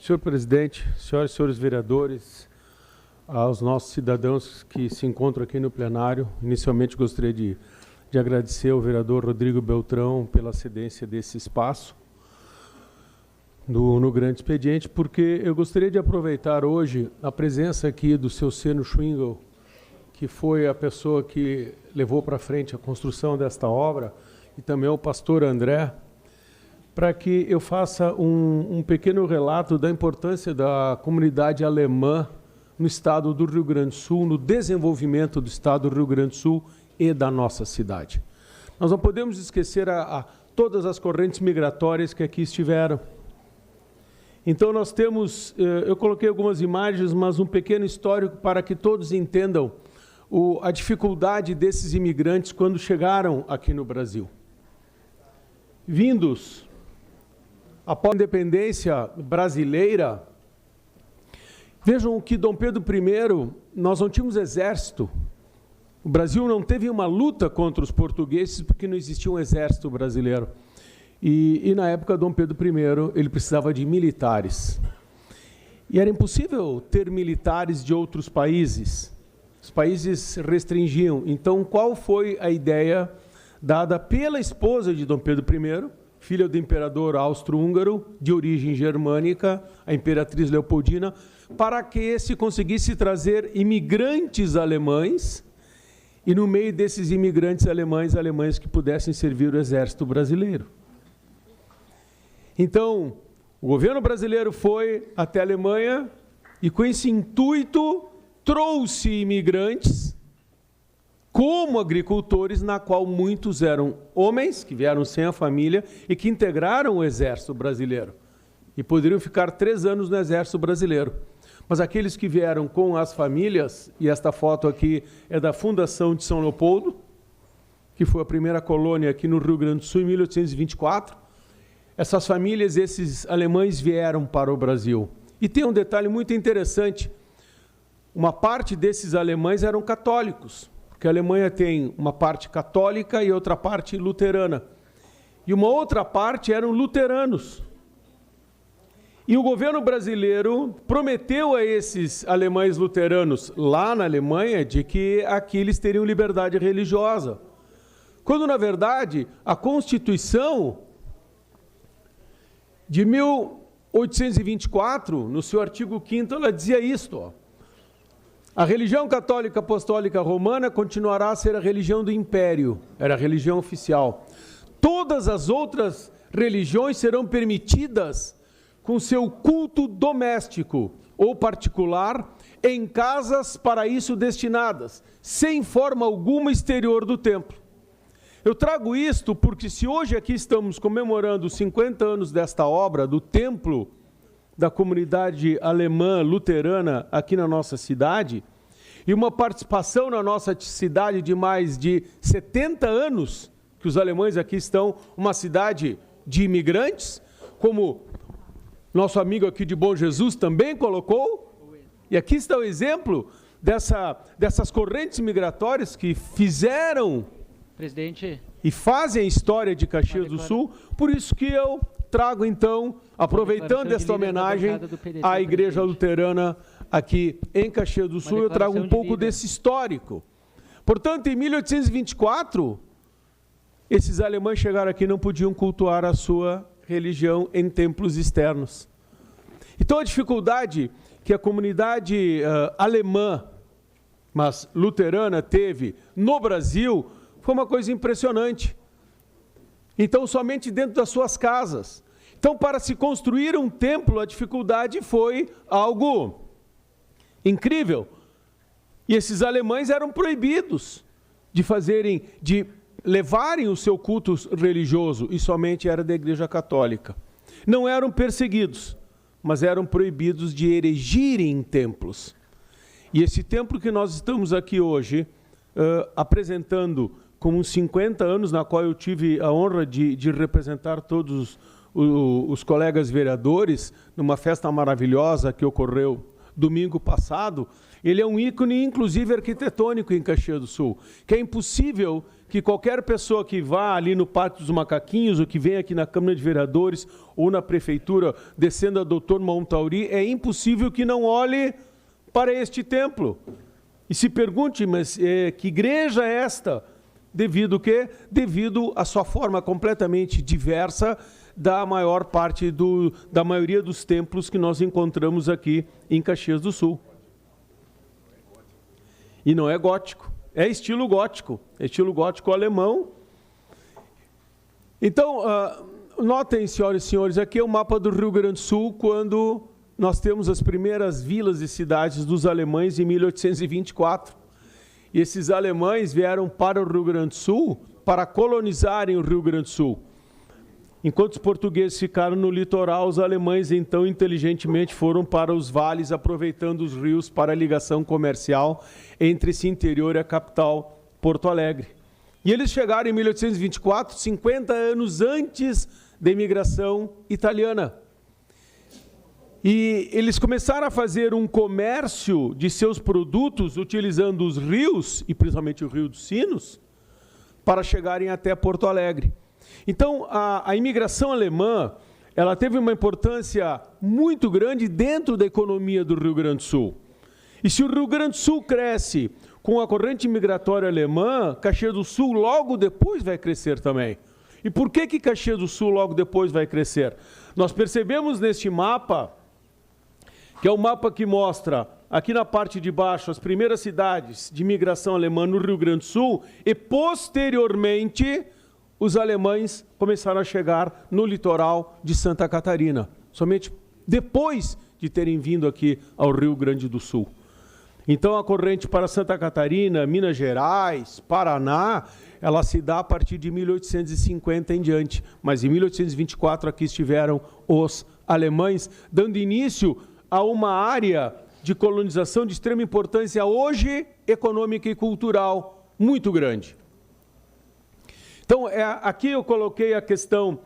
Senhor presidente, senhoras e senhores vereadores, aos nossos cidadãos que se encontram aqui no plenário, inicialmente gostaria de agradecer ao vereador Rodrigo Beltrão pela cedência desse espaço no grande expediente, porque eu gostaria de aproveitar hoje a presença aqui do seu Seno Schwingel, que foi a pessoa que levou para frente a construção desta obra, e também o pastor André, para que eu faça um pequeno relato da importância da comunidade alemã no estado do Rio Grande do Sul, no desenvolvimento do estado do Rio Grande do Sul e da nossa cidade. Nós não podemos esquecer todas as correntes migratórias que aqui estiveram. Então nós temos, eu coloquei algumas imagens, mas um pequeno histórico para que todos entendam a dificuldade desses imigrantes quando chegaram aqui no Brasil. Vindos após a independência brasileira, vejam que Dom Pedro I, nós não tínhamos exército. O Brasil não teve uma luta contra os portugueses porque não existia um exército brasileiro. E na época, Dom Pedro I, ele precisava de militares. E era impossível ter militares de outros países. Os países restringiam. Então, qual foi a ideia dada pela esposa de Dom Pedro I, filha do imperador austro-húngaro, de origem germânica, a imperatriz Leopoldina, para que se conseguisse trazer imigrantes alemães, e no meio desses imigrantes alemães que pudessem servir o exército brasileiro. Então, o governo brasileiro foi até a Alemanha e, com esse intuito, trouxe imigrantes como agricultores, na qual muitos eram homens que vieram sem a família e que integraram o exército brasileiro e poderiam ficar 3 anos no exército brasileiro. Mas aqueles que vieram com as famílias, e esta foto aqui é da Fundação de São Leopoldo, que foi a primeira colônia aqui no Rio Grande do Sul em 1824, essas famílias, esses alemães vieram para o Brasil. E tem um detalhe muito interessante, uma parte desses alemães eram católicos, porque a Alemanha tem uma parte católica e outra parte luterana. E uma outra parte eram luteranos. E o governo brasileiro prometeu a esses alemães luteranos, lá na Alemanha, de que aqui eles teriam liberdade religiosa. Quando, na verdade, a Constituição de 1824, no seu artigo 5º, ela dizia isto, ó: a religião católica apostólica romana continuará a ser a religião do império, era a religião oficial. Todas as outras religiões serão permitidas com seu culto doméstico ou particular em casas para isso destinadas, sem forma alguma exterior do templo. Eu trago isto porque se hoje aqui estamos comemorando os 50 anos desta obra, do templo da comunidade alemã luterana aqui na nossa cidade, e uma participação na nossa cidade de mais de 70 anos, que os alemães aqui estão, uma cidade de imigrantes, como nosso amigo aqui de Bom Jesus também colocou, e aqui está o exemplo dessas correntes migratórias que fizeram, presidente, e fazem a história de Caxias do Sul, por isso que eu trago, então, aproveitando esta homenagem à Igreja Luterana aqui em Caxias do Sul, eu trago um pouco desse histórico. Portanto, em 1824, esses alemães chegaram aqui e não podiam cultuar a sua religião em templos externos. Então, a dificuldade que a comunidade alemã, mas luterana, teve no Brasil foi uma coisa impressionante. Então, somente dentro das suas casas. Então, para se construir um templo, a dificuldade foi algo incrível. E esses alemães eram proibidos de levarem o seu culto religioso, e somente era da Igreja Católica. Não eram perseguidos, mas eram proibidos de erigirem em templos. E esse templo que nós estamos aqui hoje, apresentando como uns 50 anos, na qual eu tive a honra de representar todos os colegas vereadores, numa festa maravilhosa que ocorreu domingo passado, ele é um ícone, inclusive, arquitetônico em Caxias do Sul, que é impossível que qualquer pessoa que vá ali no Parque dos Macaquinhos, ou que venha aqui na Câmara de Vereadores, ou na Prefeitura, descendo a Doutor Montauri, é impossível que não olhe para este templo. E se pergunte, mas que igreja é esta? Devido o quê? Devido à sua forma completamente diversa da maior parte da maioria dos templos que nós encontramos aqui em Caxias do Sul. E não é gótico, é estilo gótico alemão. Então, notem, senhoras e senhores, aqui é o mapa do Rio Grande do Sul, quando nós temos as primeiras vilas e cidades dos alemães em 1824. E esses alemães vieram para o Rio Grande do Sul para colonizarem o Rio Grande do Sul. Enquanto os portugueses ficaram no litoral, os alemães, então, inteligentemente foram para os vales, aproveitando os rios para a ligação comercial entre esse interior e a capital, Porto Alegre. E eles chegaram em 1824, 50 anos antes da imigração italiana. E eles começaram a fazer um comércio de seus produtos utilizando os rios, e principalmente o Rio dos Sinos, para chegarem até Porto Alegre. Então, a imigração alemã, ela teve uma importância muito grande dentro da economia do Rio Grande do Sul. E se o Rio Grande do Sul cresce com a corrente migratória alemã, Caxias do Sul logo depois vai crescer também. E por que Caxias do Sul logo depois vai crescer? Nós percebemos neste mapa, que é o mapa que mostra, aqui na parte de baixo, as primeiras cidades de imigração alemã no Rio Grande do Sul, e posteriormente os alemães começaram a chegar no litoral de Santa Catarina, somente depois de terem vindo aqui ao Rio Grande do Sul. Então, a corrente para Santa Catarina, Minas Gerais, Paraná, ela se dá a partir de 1850 em diante. Mas em 1824 aqui estiveram os alemães, dando início a uma área de colonização de extrema importância hoje, econômica e cultural, muito grande. Então, aqui eu coloquei a questão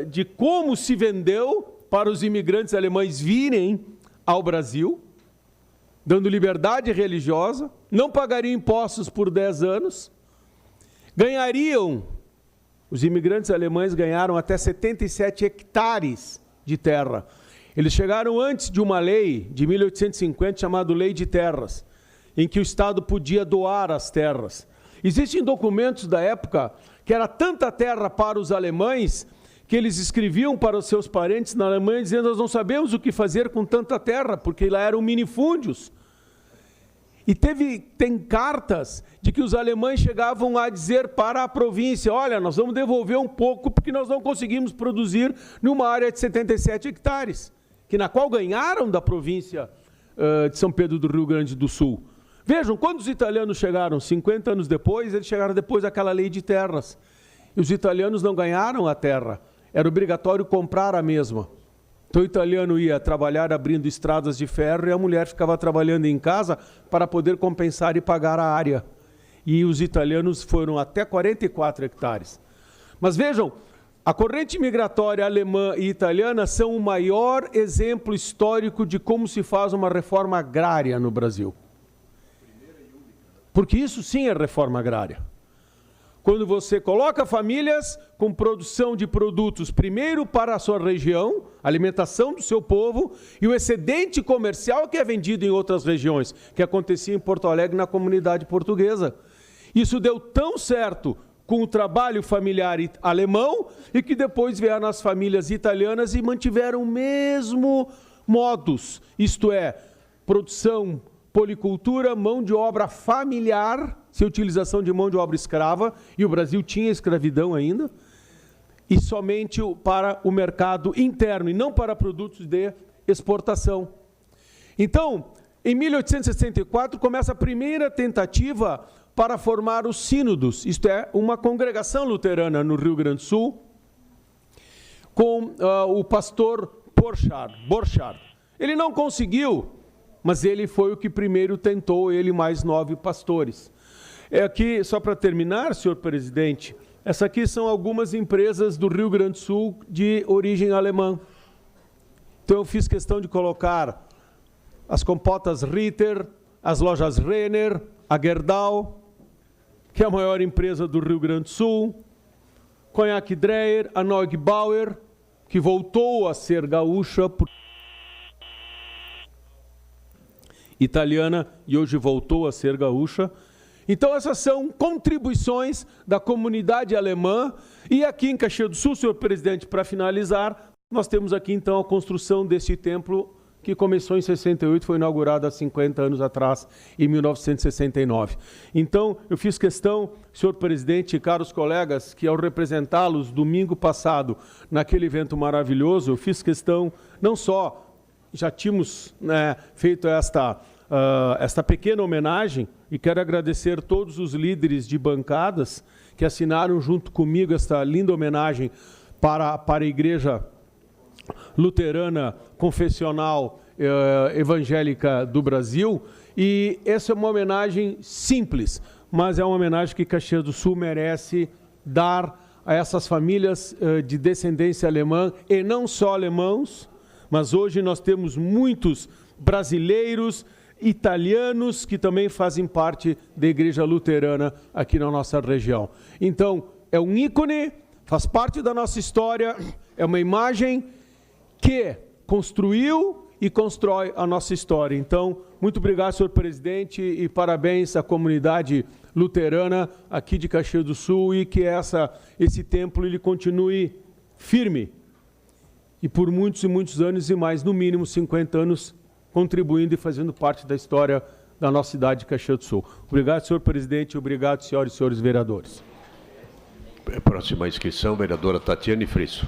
de como se vendeu para os imigrantes alemães virem ao Brasil, dando liberdade religiosa, não pagariam impostos por 10 anos, os imigrantes alemães ganharam até 77 hectares de terra. Eles chegaram antes de uma lei de 1850 chamada Lei de Terras, em que o Estado podia doar as terras. Existem documentos da época que era tanta terra para os alemães que eles escreviam para os seus parentes na Alemanha dizendo: nós não sabemos o que fazer com tanta terra, porque lá eram minifúndios. E tem cartas de que os alemães chegavam a dizer para a província: olha, nós vamos devolver um pouco porque nós não conseguimos produzir numa área de 77 hectares, na qual ganharam da província de São Pedro do Rio Grande do Sul. Vejam, quando os italianos chegaram, 50 anos depois, eles chegaram depois daquela lei de terras. E os italianos não ganharam a terra, era obrigatório comprar a mesma. Então o italiano ia trabalhar abrindo estradas de ferro e a mulher ficava trabalhando em casa para poder compensar e pagar a área. E os italianos foram até 44 hectares. Mas vejam, a corrente migratória alemã e italiana são o maior exemplo histórico de como se faz uma reforma agrária no Brasil. Porque isso sim é reforma agrária. Quando você coloca famílias com produção de produtos, primeiro para a sua região, alimentação do seu povo, e o excedente comercial que é vendido em outras regiões, que acontecia em Porto Alegre na comunidade portuguesa. Isso deu tão certo com o trabalho familiar alemão, e que depois vieram as famílias italianas e mantiveram o mesmo modus, isto é, produção, policultura, mão de obra familiar, sem utilização de mão de obra escrava, e o Brasil tinha escravidão ainda, e somente para o mercado interno, e não para produtos de exportação. Então, em 1864, começa a primeira tentativa para formar os sínodos, isto é, uma congregação luterana no Rio Grande do Sul, com o pastor Borchardt. Ele não conseguiu, mas ele foi o que primeiro tentou, ele mais 9 pastores. Aqui, só para terminar, senhor presidente, essa aqui são algumas empresas do Rio Grande do Sul de origem alemã. Então eu fiz questão de colocar as compotas Ritter, as lojas Renner, a Gerdau, que é a maior empresa do Rio Grande do Sul, Conhaque Dreyer, a Neugbauer, que voltou a ser gaúcha, italiana, e hoje voltou a ser gaúcha. Então, essas são contribuições da comunidade alemã. E aqui em Caxias do Sul, senhor presidente, para finalizar, nós temos aqui, então, a construção desse templo, que começou em 68, foi inaugurado há 50 anos atrás, em 1969. Então, eu fiz questão, senhor presidente e caros colegas, que ao representá-los domingo passado, naquele evento maravilhoso, eu fiz questão, não só, já tínhamos feito esta pequena homenagem, e quero agradecer todos os líderes de bancadas que assinaram junto comigo esta linda homenagem para a Igreja Luterana Confessional Evangélica do Brasil. E essa é uma homenagem simples, mas é uma homenagem que Caxias do Sul merece dar a essas famílias de descendência alemã, e não só alemãos, mas hoje nós temos muitos brasileiros, italianos, que também fazem parte da Igreja Luterana aqui na nossa região. Então, é um ícone, faz parte da nossa história, é uma imagem que construiu e constrói a nossa história. Então, muito obrigado, senhor presidente, e parabéns à comunidade luterana aqui de Caxias do Sul, e que esse templo ele continue firme e por muitos e muitos anos, e mais, no mínimo 50 anos, contribuindo e fazendo parte da história da nossa cidade de Caxias do Sul. Obrigado, senhor presidente, obrigado, senhoras e senhores vereadores. Próxima inscrição, vereadora Tatiane Frisso.